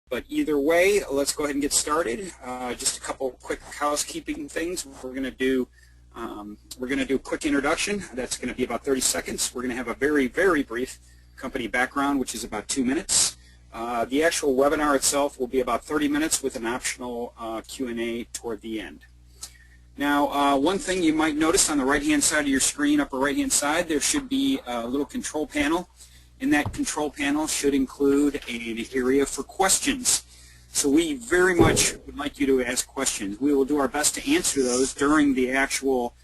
But either way, let's go ahead and get started. Just a couple quick housekeeping things. We're going to do a quick introduction. That's going to be about 30 seconds. We're going to have a very, very brief company background, which is about 2 minutes. The actual webinar itself will be about 30 minutes with an optional Q&A toward the end. Now, one thing you might notice on the right-hand side of your screen, upper right-hand side, there should be a little control panel. In that control panel should include an area for questions. So we very much would like you to ask questions. We will do our best to answer those during the actual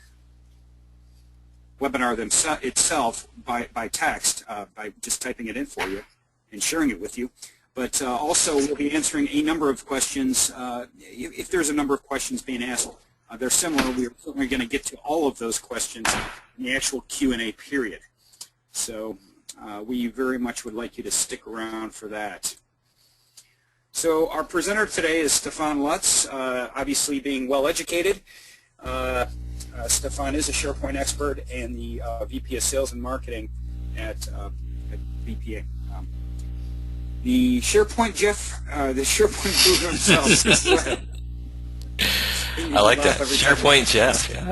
webinar itself by text, by just typing it in for you and sharing it with you. But also we'll be answering a number of questions. If there's a number of questions being asked, they're similar. We're certainly going to get to all of those questions in the actual Q&A period. So we very much would like you to stick around for that. So our presenter today is Stefan Lutz, obviously being well educated. Stefan is a SharePoint expert and the VPA Sales and Marketing at BPA. The SharePoint guru himself. I like that. SharePoint Jeff. Yeah.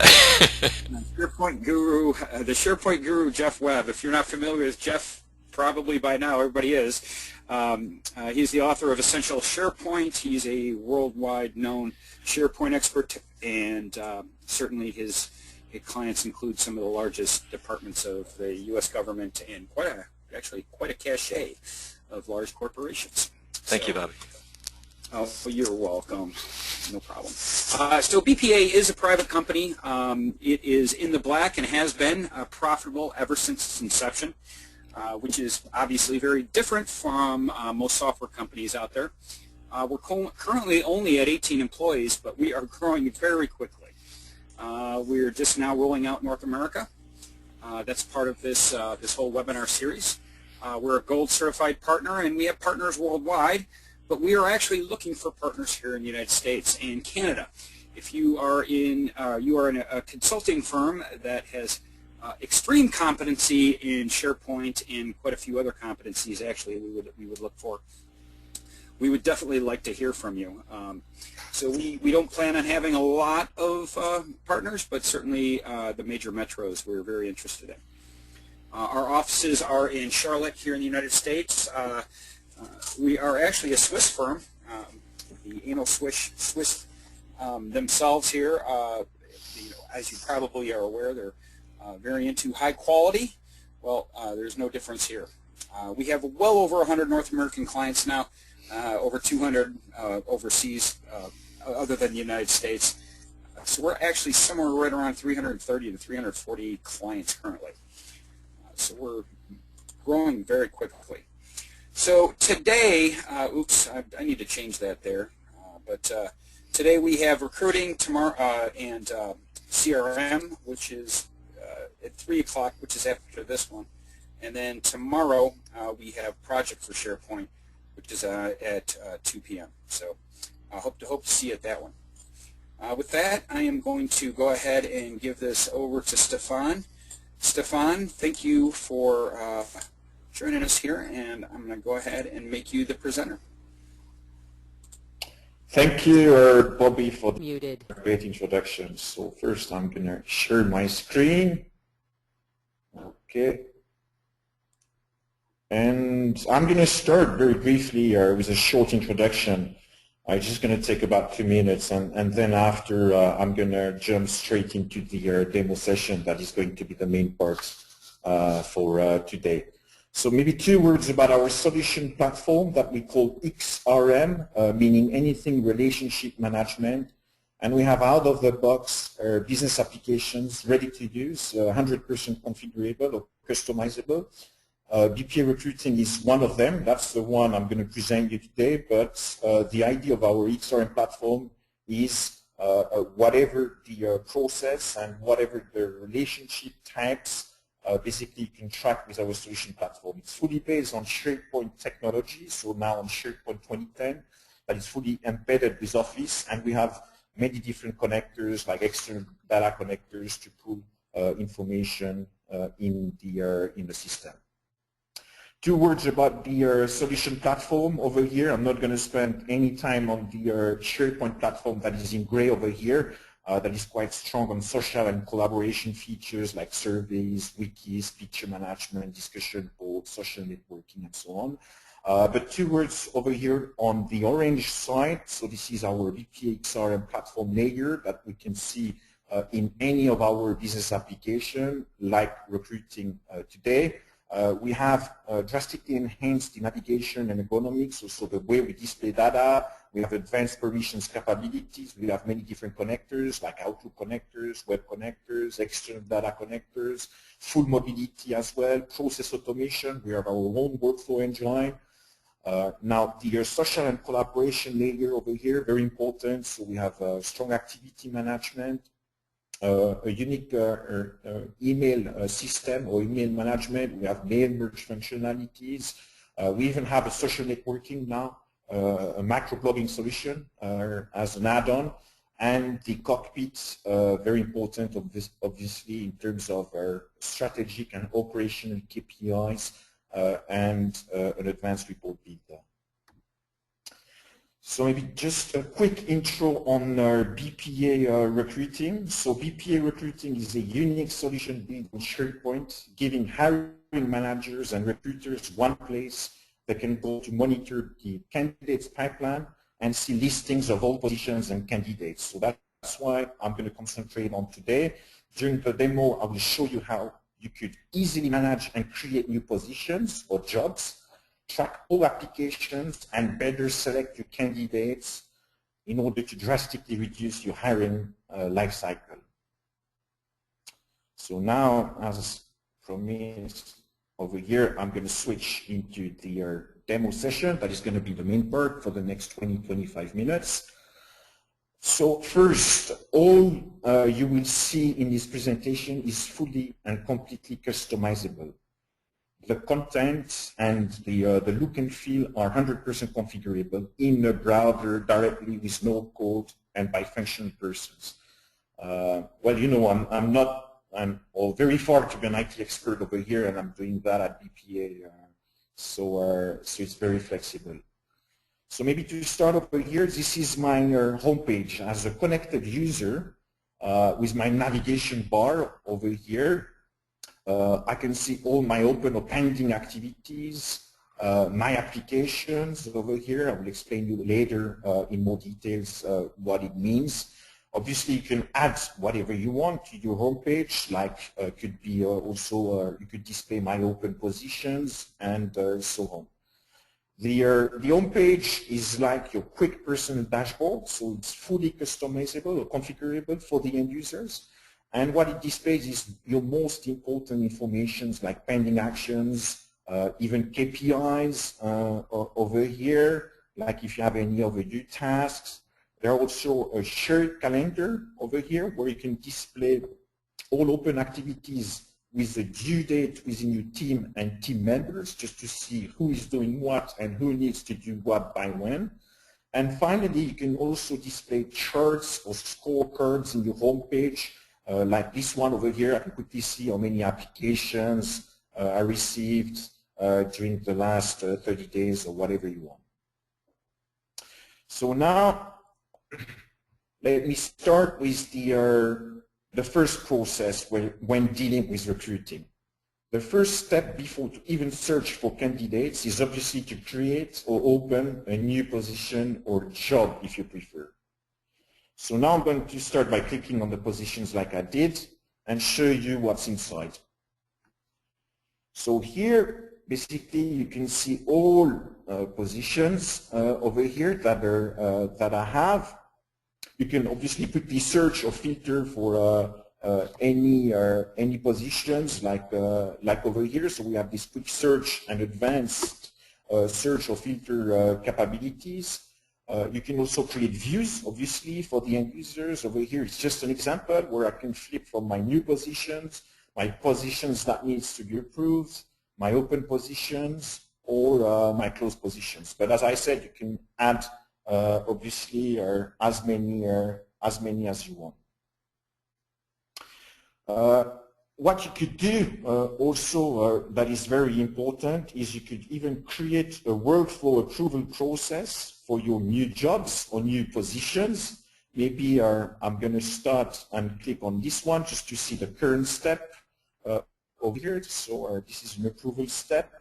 SharePoint guru, the SharePoint guru Jeff Webb. If you're not familiar with Jeff, probably by now everybody is. He's the author of Essential SharePoint. He's a worldwide known SharePoint expert, and certainly his clients include some of the largest departments of the U.S. government and actually quite a cachet of large corporations. Thank you, Bobby. Oh, you're welcome. No problem. So BPA is a private company. It is in the black and has been profitable ever since its inception, which is obviously very different from most software companies out there. We're currently only at 18 employees, but we are growing very quickly. We're just now rolling out North America. That's part of this whole webinar series. We're a gold certified partner, and we have partners worldwide. But we are actually looking for partners here in the United States and Canada. If you are in a consulting firm that has extreme competency in SharePoint and quite a few other competencies, actually, we would look for. We would definitely like to hear from you. So we don't plan on having a lot of partners, but certainly the major metros we're very interested in. Our offices are in Charlotte here in the United States. We are actually a Swiss firm. The anal Swiss themselves here, as you probably are aware, they're very into high quality. Well, there's no difference here. We have well over 100 North American clients now, over 200 overseas, other than the United States. So we're actually somewhere right around 330 to 340 clients currently. So we're growing very quickly. So today, oops, I need to change that there. But today we have recruiting tomorrow and CRM, which is at 3 o'clock, which is after this one. And then tomorrow we have project for SharePoint, which is at 2 p.m. So I hope to see you at that one. With that, I am going to go ahead and give this over to Stefan. Stefan, thank you for joining us here, and I'm going to go ahead and make you the presenter. Thank you, Bobby, for the great introduction. So first I'm going to share my screen. Okay. And I'm going to start very briefly with a short introduction. It's just going to take about 2 minutes, and then after I'm going to jump straight into the demo session that is going to be the main part for today. So maybe 2 words about our solution platform that we call XRM, meaning anything relationship management. And we have out-of-the-box business applications ready to use, 100% configurable or customizable. BPA Recruiting is one of them. That's the one I'm going to present you today. But the idea of our XRM platform is whatever the process and whatever the relationship types, basically you can track with our solution platform. It's fully based on SharePoint technology, so now on SharePoint 2010, but it's fully embedded with Office, and we have many different connectors like external data connectors to pull information in the system. 2 words about the solution platform over here. I'm not going to spend any time on the SharePoint platform that is in gray over here. That is quite strong on social and collaboration features like surveys, wikis, picture management, discussion boards, social networking, and so on. But 2 words over here on the orange side. So this is our BPA XRM platform layer that we can see in any of our business application, like recruiting today. We have drastically enhanced the navigation and ergonomics, so the way we display data. We have advanced permissions capabilities. We have many different connectors, like Outlook connectors, web connectors, external data connectors, full mobility as well, process automation. We have our own workflow engine. Now, the social and collaboration layer over here, very important. So we have strong activity management, a unique email system or email management. We have mail merge functionalities. We even have a social networking now, a microblogging solution as an add-on, and the cockpit, very important obviously in terms of our strategic and operational KPIs and an advanced report builder. So maybe just a quick intro on BPA Recruiting. So BPA Recruiting is a unique solution built on SharePoint, giving hiring managers and recruiters one place they can go to monitor the candidates pipeline and see listings of all positions and candidates. So that's why I'm going to concentrate on today. During the demo, I will show you how you could easily manage and create new positions or jobs, track all applications, and better select your candidates in order to drastically reduce your hiring life cycle. So now, as promised over here, I'm going to switch into the demo session. That is going to be the main part for the next 20-25 minutes. So first, all you will see in this presentation is fully and completely customizable. The content and the look and feel are 100% configurable in the browser directly with no code and by functional persons. Well, you know, I'm very far to be an IT expert over here, and I'm doing that at BPA, so it's very flexible. So maybe to start over here, this is my homepage as a connected user with my navigation bar over here. I can see all my open or pending activities, my applications over here. I will explain you later in more details what it means. Obviously, you can add whatever you want to your homepage, like could be also you could display my open positions and so on. The homepage is like your quick personal dashboard, so it's fully customizable or configurable for the end users. And what it displays is your most important information like pending actions, even KPIs over here, like if you have any overdue tasks. There are also a shared calendar over here where you can display all open activities with the due date within your team and team members, just to see who is doing what and who needs to do what by when. And finally, you can also display charts or scorecards in your homepage, like this one over here. I can quickly see how many applications I received during the last 30 days or whatever you want. So now, let me start with the first process when dealing with recruiting. The first step before to even search for candidates is obviously to create or open a new position or job if you prefer. So now I'm going to start by clicking on the positions like I did and show you what's inside. So here, basically, you can see all positions over here that I have. You can obviously quickly search or filter for any positions like over here. So we have this quick search and advanced search or filter capabilities. You can also create views, obviously, for the end users. Over here, it's just an example where I can flip from my new positions, my positions that needs to be approved, my open positions, or my closed positions. But as I said, you can add, obviously, as many as you want. what you could do also that is very important is you could even create a workflow approval process for your new jobs or new positions. Maybe I'm going to start and click on this one just to see the current step over here. So this is an approval step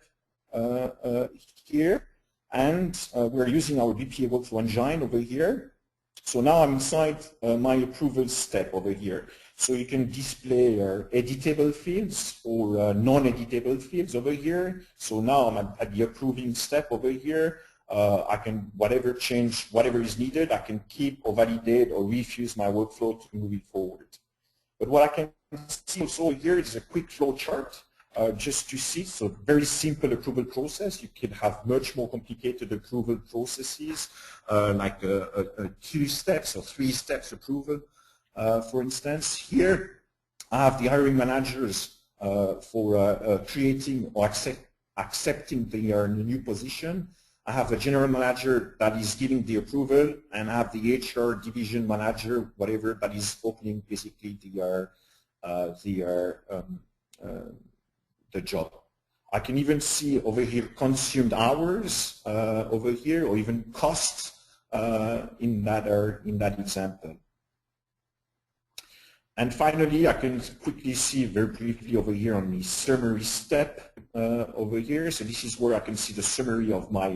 here, and we're using our BPA Workflow Engine over here. So now I'm inside my approval step over here. So you can display editable fields or non-editable fields over here. So now I'm at the approving step over here. I can change whatever is needed. I can keep or validate or refuse my workflow to move it forward. But what I can see also here is a quick flow chart just to see. So very simple approval process. You can have much more complicated approval processes like 2 steps or 3 steps approval. For instance, here I have the hiring managers for creating or accepting the new position. I have the general manager that is giving the approval, and I have the HR division manager, whatever, that is opening basically the job. I can even see over here consumed hours over here, or even costs in that example. And finally, I can quickly see very briefly over here on the summary step over here. So this is where I can see the summary of my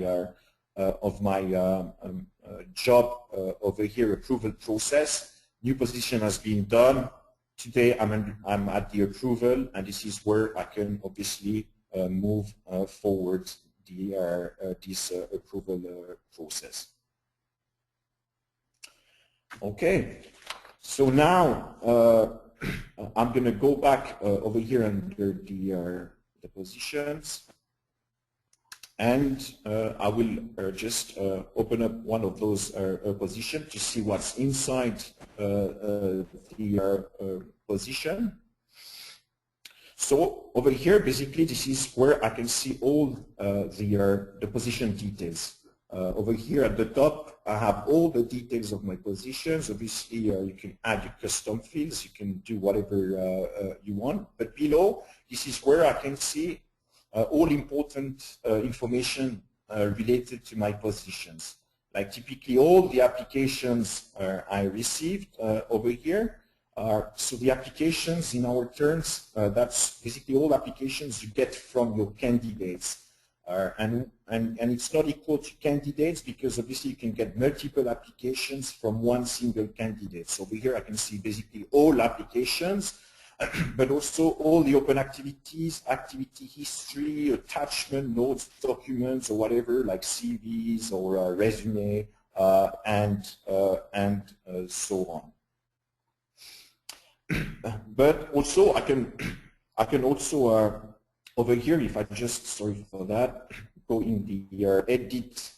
job over here, approval process. New position has been done. Today I'm at the approval, and this is where I can obviously move forward this approval process. Okay. So now I'm going to go back over here under the positions, and I will just open up one of those positions to see what's inside the position. So over here, basically, this is where I can see all the position details. Over here at the top, I have all the details of my positions. Obviously, you can add your custom fields. You can do whatever you want. But below, this is where I can see all important information related to my positions. Like typically all the applications I received over here. So the applications in our terms, that's basically all applications you get from your candidates. And it's not equal to candidates because obviously you can get multiple applications from one single candidate. So over here I can see basically all applications, but also all the open activities, activity history, attachment, notes, documents, or whatever, like CVs or resume, and so on. But also I can also over here, if I just, sorry for that, go in the edit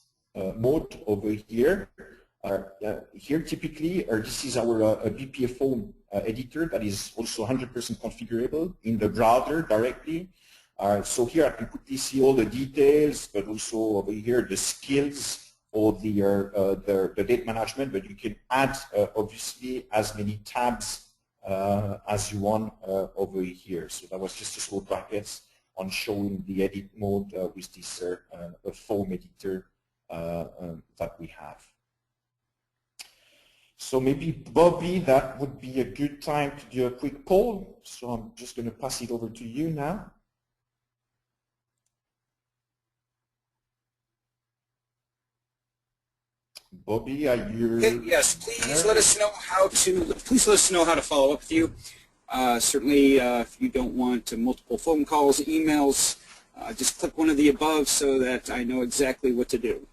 mode over here. Here typically, this is our BPA phone editor that is also 100% configurable in the browser directly. So here I can quickly see all the details, but also over here the skills or the date management, but you can add obviously as many tabs as you want over here. So that was just a small brackets on showing the edit mode with this form editor that we have. So maybe Bobby, that would be a good time to do a quick poll. So I'm just going to pass it over to you now. Bobby, are you? Okay, yes, please let us know how to follow up with you. Certainly, if you don't want multiple phone calls, emails, just click one of the above so that I know exactly what to do.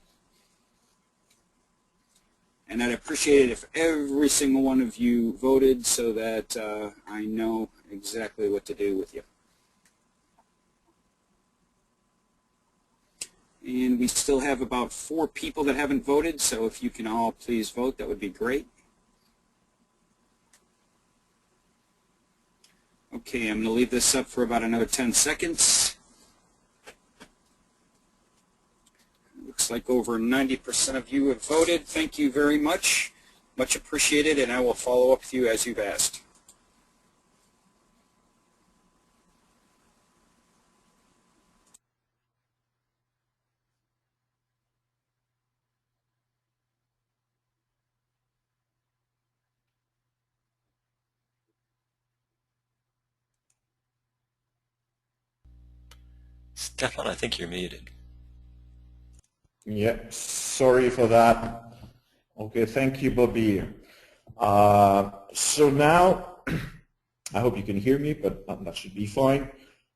And I'd appreciate it if every single one of you voted so that I know exactly what to do with you. And we still have about 4 people that haven't voted, so if you can all please vote, that would be great. Okay, I'm going to leave this up for about another 10 seconds. Looks like over 90% of you have voted. Thank you very much. Much appreciated, and I will follow up with you as you've asked. Stefan, I think you're muted. Yeah, sorry for that. Okay, thank you, Bobby. So now, I hope you can hear me, but that should be fine.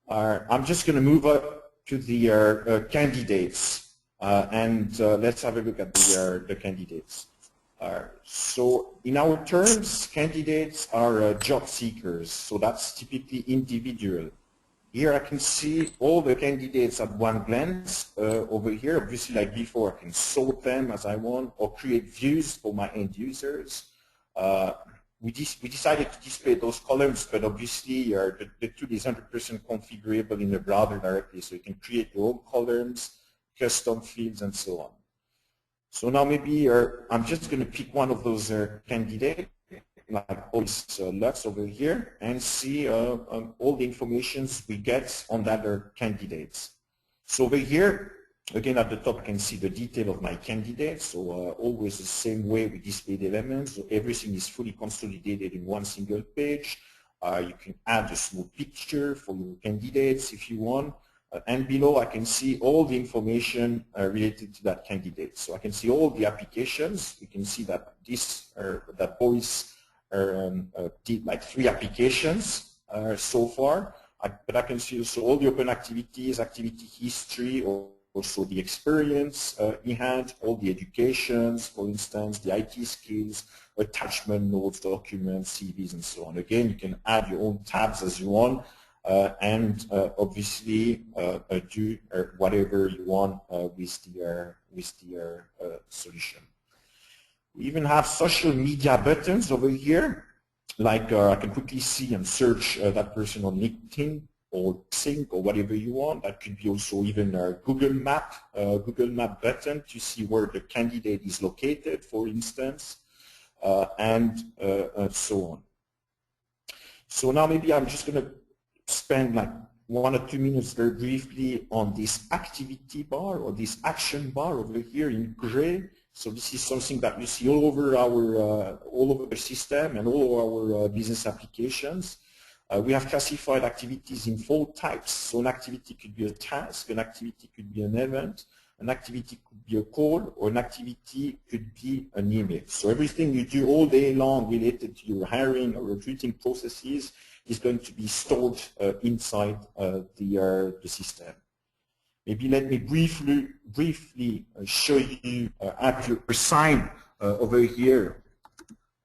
I'm just going to move up to the candidates, and let's have a look at the candidates. So in our terms, candidates are job seekers, so that's typically individual. Here I can see all the candidates at one glance. Over here, obviously like before, I can sort them as I want or create views for my end users. We decided to display those columns, but obviously the tool is 100% configurable in the browser directly, so you can create your own columns, custom fields, and so on. So now maybe I'm just going to pick one of those candidates, like Lutz over here, and see all the information we get on the other candidates. So over here, again at the top, I can see the detail of my candidates. So always the same way we display the elements. So everything is fully consolidated in one single page. You can add a small picture for your candidates if you want. And below I can see all the information related to that candidate. So I can see all the applications. We can see that that Boris did like 3 applications so far. But I can see also all the open activities, activity history, also the experience he had, all the educations, for instance, the IT skills, attachment notes, documents, CVs, and so on. Again, you can add your own tabs as you want. And obviously do whatever you want with the solution. We even have social media buttons over here, like I can quickly see and search that person on LinkedIn or Sync or whatever you want. That could be also even a Google Map button to see where the candidate is located, for instance, and so on. So now maybe I'm just going to spend like 1 or 2 minutes very briefly on this activity bar or this action bar over here in gray. So this is something that you see all over the system and all of our business applications. We have classified activities in 4 types. So an activity could be a task, an activity could be an event, an activity could be a call, or an activity could be an email. So everything you do all day long related to your hiring or recruiting processes is going to be stored inside the system. Maybe let me briefly show you how to assign over here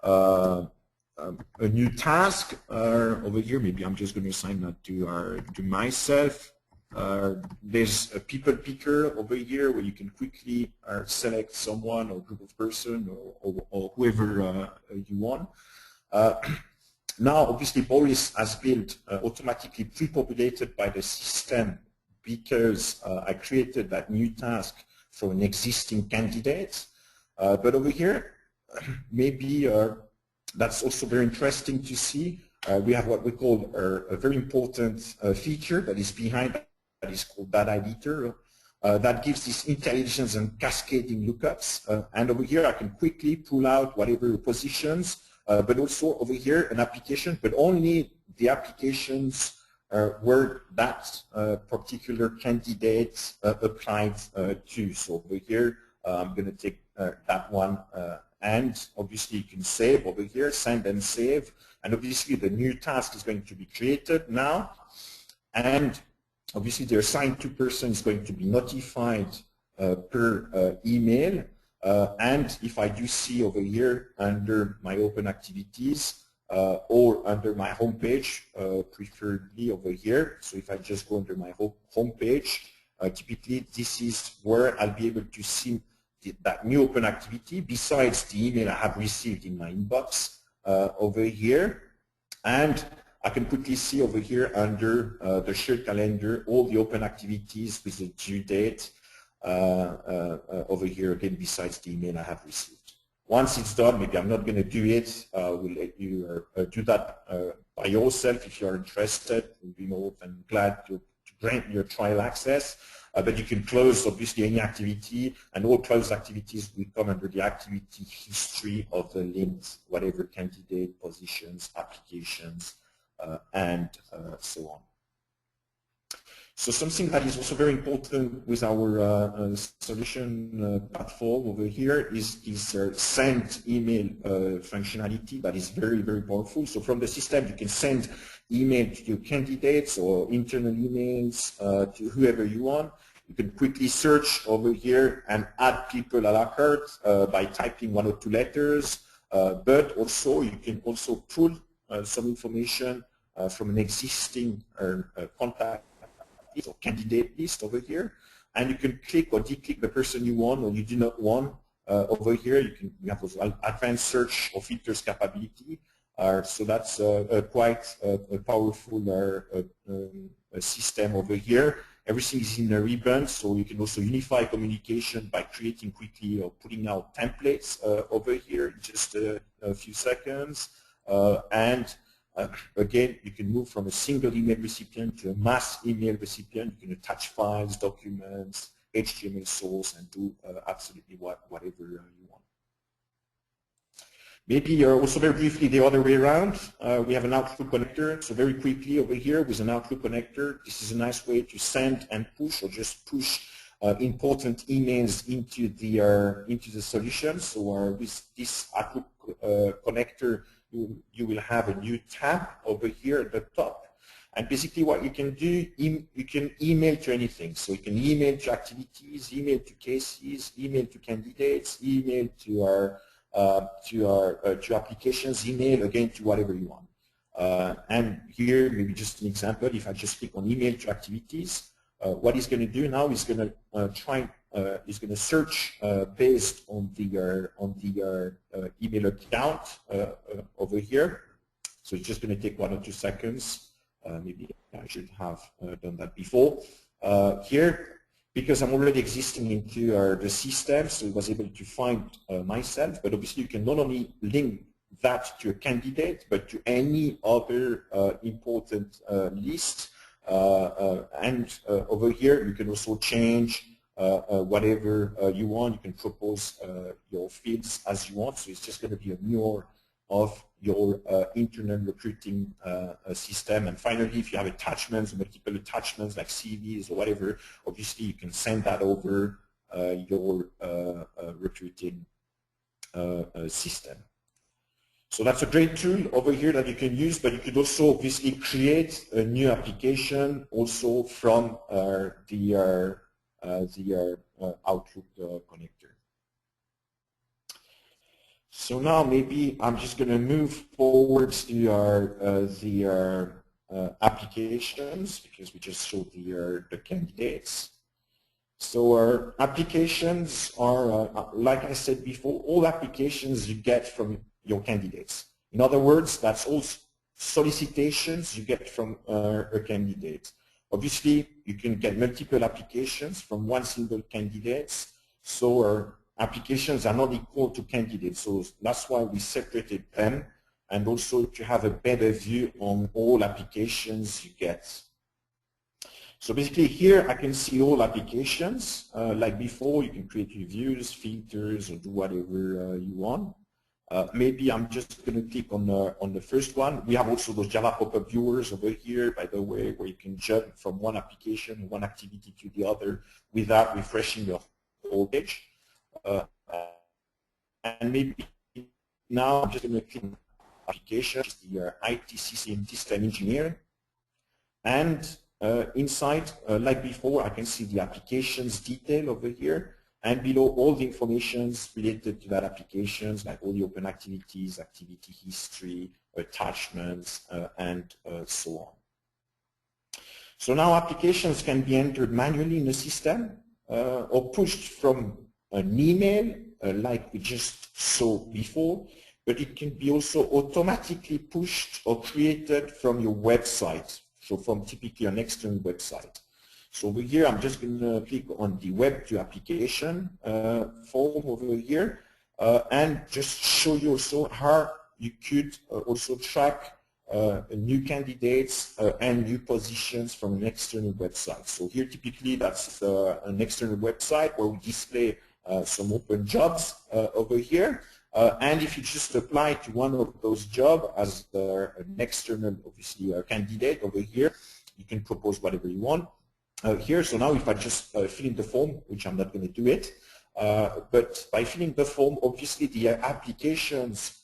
a new task over here. Maybe I'm just going to assign that to myself. There's a people picker over here where you can quickly select someone or group of person or whoever you want. Now, obviously, Boris has built automatically pre-populated by the system because I created that new task for an existing candidate. But over here, maybe that's also very interesting to see. We have what we call a very important feature that is behind that is called data editor. That gives this intelligence and cascading lookups. And over here, I can quickly pull out whatever positions, but also over here an application, but only the applications where that particular candidate applied to. So over here, I'm going to take that one, and obviously you can save over here, send and save, and obviously the new task is going to be created now, and obviously the assigned to person is going to be notified per email. And if I do see over here under my open activities or under my home page, preferably over here, so if I just go under my home page, typically this is where I'll be able to see that new open activity besides the email I have received in my inbox over here. And I can quickly see over here under the shared calendar all the open activities with the due date over here again besides the email I have received. Once it's done, maybe I'm not going to do it. We'll let you do that by yourself if you're interested. We'll be more than glad to grant your trial access. But you can close obviously any activity, and all closed activities will come under the activity history of the linked whatever candidate, positions, applications, and so on. So something that is also very important with our solution platform over here is this send email functionality that is very, very powerful. So from the system, you can send email to your candidates or internal emails to whoever you want. You can quickly search over here and add people a la carte by typing 1 or 2 letters, but also you can also pull some information from an existing contact or candidate list over here, and you can click or declick the person you want or you do not want over here. You have those advanced search or filters capability. So that's quite a powerful system over here. Everything is in a ribbon, so you can also unify communication by creating quickly or putting out templates over here in just a few seconds. Again, you can move from a single email recipient to a mass email recipient. You can attach files, documents, HTML source, and do absolutely whatever you want. Maybe also very briefly the other way around. We have an Outlook connector. So very quickly over here with an Outlook connector, this is a nice way to send and push or just push important emails into the solution. So with this Outlook connector, you will have a new tab over here at the top. And basically what you can do, you can email to anything. So you can email to activities, email to cases, email to candidates, email to applications, email again to whatever you want. And here, maybe just an example, if I just click on email to activities, what it's going to do now is going to search based on the email account over here. So it's just going to take 1 or 2 seconds. Maybe I should have done that before. Here, because I'm already existing into the system, so it was able to find myself, but obviously you can not only link that to a candidate, but to any other important list. And over here, you can also change whatever you want. You can propose your fields as you want. So it's just going to be a mirror of your internal recruiting system. And finally, if you have attachments, multiple attachments like CVs or whatever, obviously you can send that over your recruiting system. So that's a great tool over here that you can use, but you could also obviously create a new application also from the Outlook connector. So now maybe I'm just going to move forward to the applications, because we just showed the candidates. So our applications are, like I said before, all applications you get from your candidates. In other words, that's all solicitations you get from a candidate. Obviously, you can get multiple applications from one single candidate, so our applications are not equal to candidates. So that's why we separated them, and also to have a better view on all applications you get. So basically here I can see all applications. Like before, you can create reviews, filters, or do whatever you want. Maybe I'm just going to click on the first one. We have also those Java pop-up viewers over here, by the way, where you can jump from one application, one activity to the other without refreshing your whole page. And maybe now I'm just going to click on applications, the ITCC system engineering. And inside, like before, I can see the applications detail over here. And below, all the information related to that applications, like all the open activities, activity history, attachments, and so on. So now applications can be entered manually in the system or pushed from an email, like we just saw before, but it can be also automatically pushed or created from your website, so from typically an external website. So over here, I'm just going to click on the web to application form over here and just show you also how you could also track new candidates and new positions from an external website. So here typically that's an external website where we display some open jobs over here. And if you just apply to one of those jobs as an external, obviously, candidate over here, you can propose whatever you want. here. So now if I just fill in the form, which I'm not going to do it, but by filling the form, obviously the applications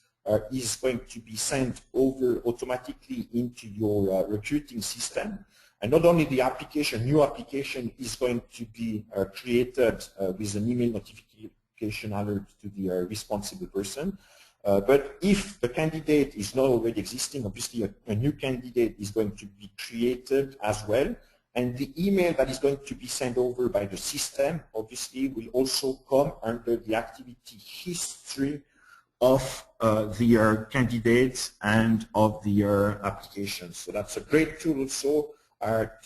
is going to be sent over automatically into your recruiting system. And not only the application, new application is going to be created with an email notification alert to the responsible person. But if the candidate is not already existing, obviously a new candidate is going to be created as well. And the email that is going to be sent over by the system, obviously, will also come under the activity history of the candidates and of the applications. So that's a great tool also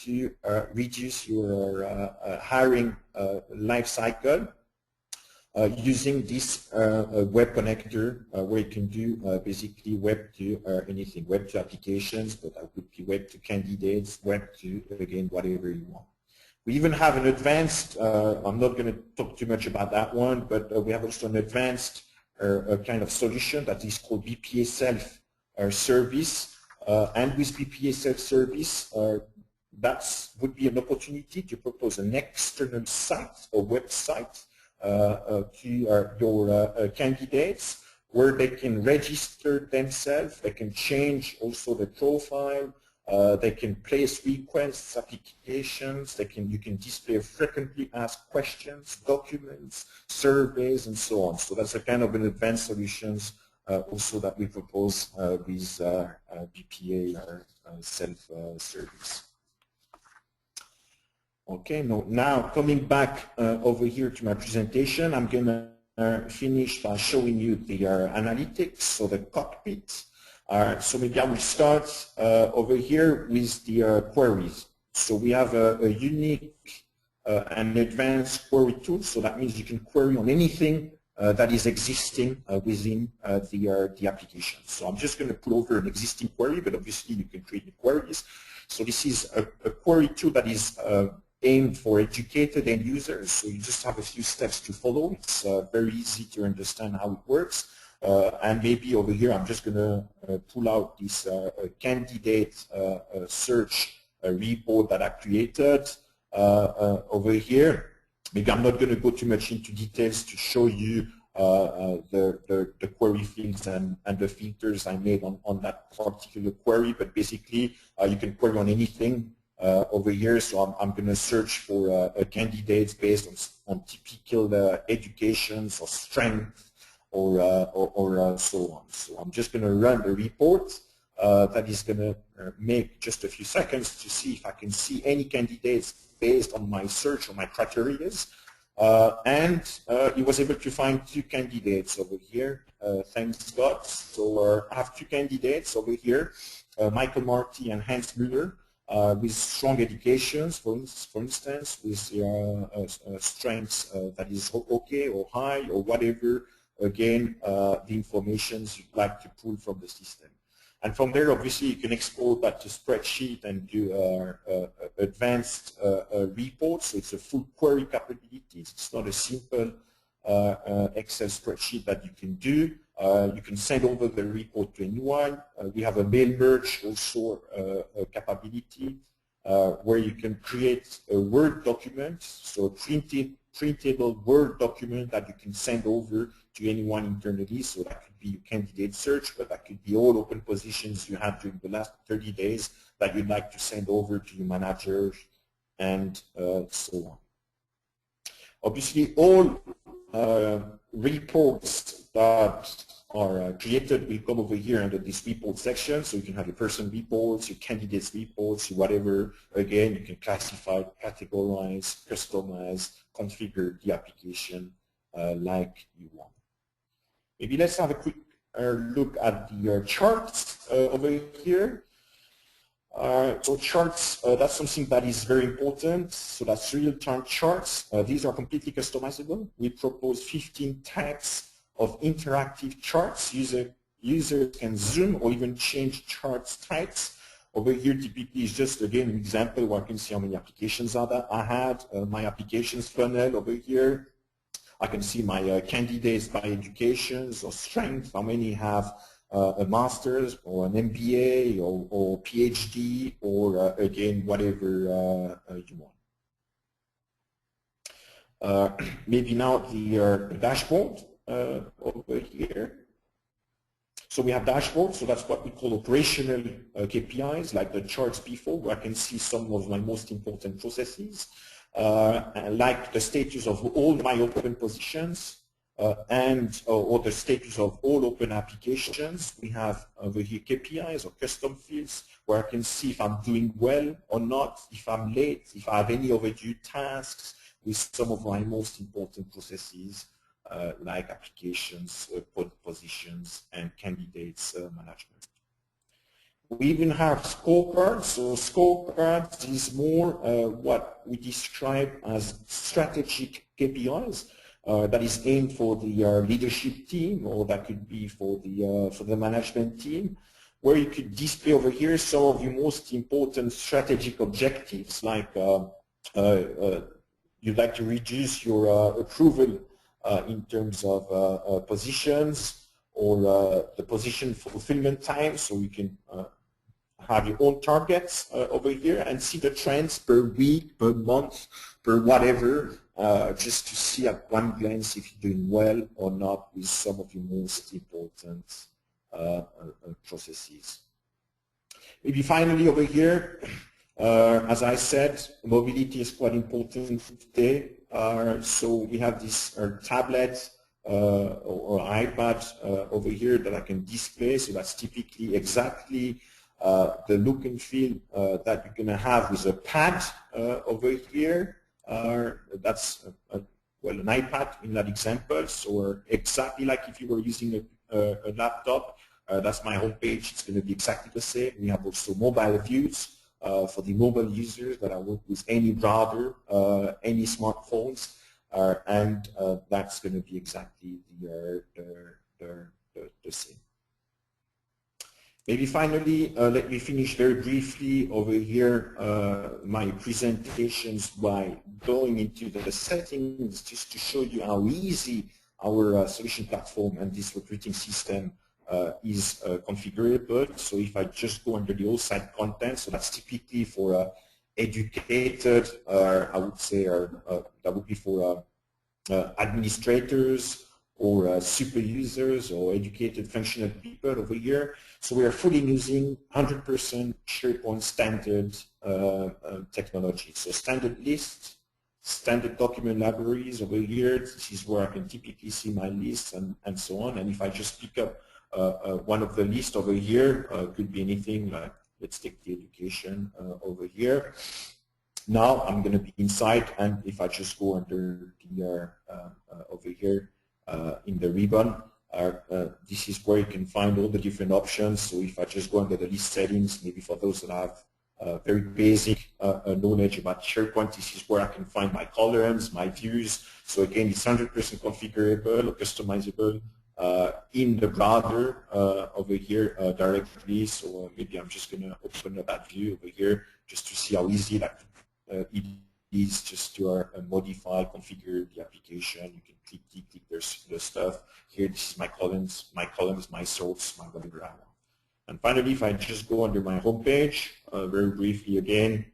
to reduce your hiring life cycle using this web connector where you can do basically web to anything, web to applications, but that would be web to candidates, web to, again, whatever you want. We even have an advanced, I'm not going to talk too much about that one, but we have also an advanced kind of solution that is called BPA Self Service. And with BPA Self Service, that would be an opportunity to propose an external site or website to your candidates where they can register themselves, they can change also the profile, they can place requests, applications, you can display frequently asked questions, documents, surveys, and so on. So that's a kind of an advanced solutions also that we propose with BPA self-service. Okay, now coming back over here to my presentation, I'm going to finish by showing you the analytics, so the cockpit. So maybe I will start over here with the queries. So we have a unique and advanced query tool, so that means you can query on anything that is existing within the application. So I'm just going to put over an existing query, but obviously you can create new queries. So this is a query tool that is aimed for educated end users, so you just have a few steps to follow. It's very easy to understand how it works. And maybe over here I'm just going to pull out this candidate search report that I created over here. Maybe I'm not going to go too much into details to show you the query fields and the filters I made on that particular query, but basically you can query on anything over here. So I'm going to search for candidates based on typical educations or strength or so on. So I'm just going to run the report that is going to make just a few seconds to see if I can see any candidates based on my search or my criteria. And he was able to find 2 candidates over here, thanks God. So I have 2 candidates over here, Michael Marty and Hans Müller, with strong educations, for instance, with strengths that is okay or high or whatever, again, the information you'd like to pull from the system. And from there, obviously, you can export that to spreadsheet and do advanced reports. So it's a full query capabilities. It's not a simple Excel spreadsheet that you can do. You can send over the report to anyone. We have a mail merge also capability where you can create a Word document, so a printable Word document that you can send over to anyone internally. So that could be your candidate search, but that could be all open positions you had during the last 30 days that you'd like to send over to your manager and so on. Obviously, all reports that are created will come over here under this report section. So you can have your person reports, your candidates reports, whatever. Again, you can classify, categorize, customize, configure the application like you want. Maybe let's have a quick look at the charts over here. So charts, that's something that is very important. So that's real-time charts. These are completely customizable. We propose 15 types of interactive charts. Users can zoom or even change charts types. Over here, typically, is just, again, an example where I can see how many applications are that I had. My applications funnel over here. I can see my candidates by educations or strength, how many have a master's or an MBA or PhD or, again, whatever you want. Maybe now the dashboard over here. So we have dashboards, so that's what we call operational KPIs, like the charts before, where I can see some of my most important processes, like the status of all my open positions, or the status of all open applications. We have over here KPIs or custom fields, where I can see if I'm doing well or not, if I'm late, if I have any overdue tasks with some of my most important processes, like applications, positions, and candidates management. We even have scorecards. So scorecards is more what we describe as strategic KPIs that is aimed for the leadership team, or that could be for the management team, where you could display over here some of your most important strategic objectives, like you'd like to reduce your approval in terms of positions, or the position fulfillment time, so you can have your own targets over here and see the trends per week, per month, per whatever, just to see at one glance if you're doing well or not with some of your most important processes. Maybe finally over here, as I said, mobility is quite important today. So we have this tablet or iPad over here that I can display. So that's typically exactly the look and feel that you're going to have with a pad over here. That's well, an iPad in that example. So exactly like if you were using a laptop, that's my homepage. It's going to be exactly the same. We have also mobile views. For the mobile users that I work with any browser, any smartphones, and that's going to be exactly the same. Maybe finally, let me finish very briefly over here my presentations by going into the settings, just to show you how easy our solution platform and this recruiting system is configurable. So if I just go under the all site content, so that's typically for educated, I would say, that would be for administrators or super users or educated functional people over here. So we are fully using 100% SharePoint standard technology. So standard lists, standard document libraries over here. This is where I can typically see my lists and so on. And if I just pick up one of the lists over here, could be anything like, let's take the education over here. Now I'm going to be inside, and if I just go under the over here in the ribbon, this is where you can find all the different options. So if I just go under the list settings, maybe for those that have very basic knowledge about SharePoint, this is where I can find my columns, my views. So again, it's 100% configurable or customizable in the browser over here directly. So maybe I'm just going to open up that view over here just to see how easy that it is just to modify, configure the application. You can click the stuff. Here, this is my columns, my source, my whatever I want. And finally, if I just go under my home page, very briefly again,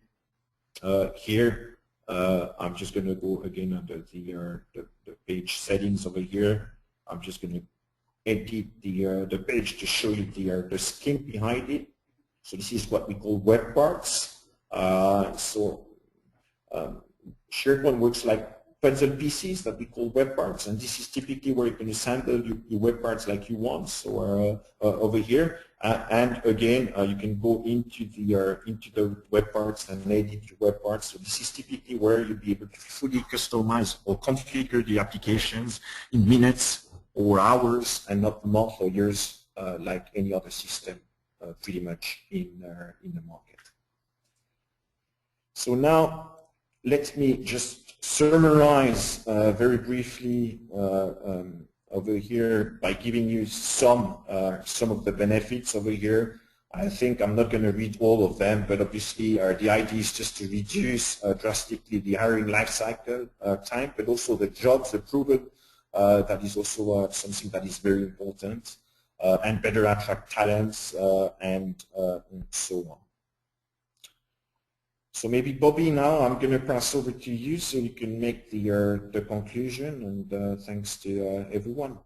here, I'm just going to go again under the page settings over here. I'm just going to edit the page to show you the scheme behind it. So this is what we call web parts. SharePoint works like puzzle pieces that we call web parts, and this is typically where you can assemble your web parts like you want. So over here, and again, you can go into the web parts and edit your web parts. So this is typically where you'll be able to fully customize or configure the applications in minutes or hours, and not months or years like any other system pretty much in the market. So now let me just summarize very briefly over here by giving you some of the benefits over here. I think I'm not going to read all of them, but obviously the idea is just to reduce drastically the hiring lifecycle time, but also the jobs approval. That is also something that is very important, and better attract talents and so on. So maybe Bobby, now I'm going to pass over to you so you can make the conclusion, and thanks to everyone.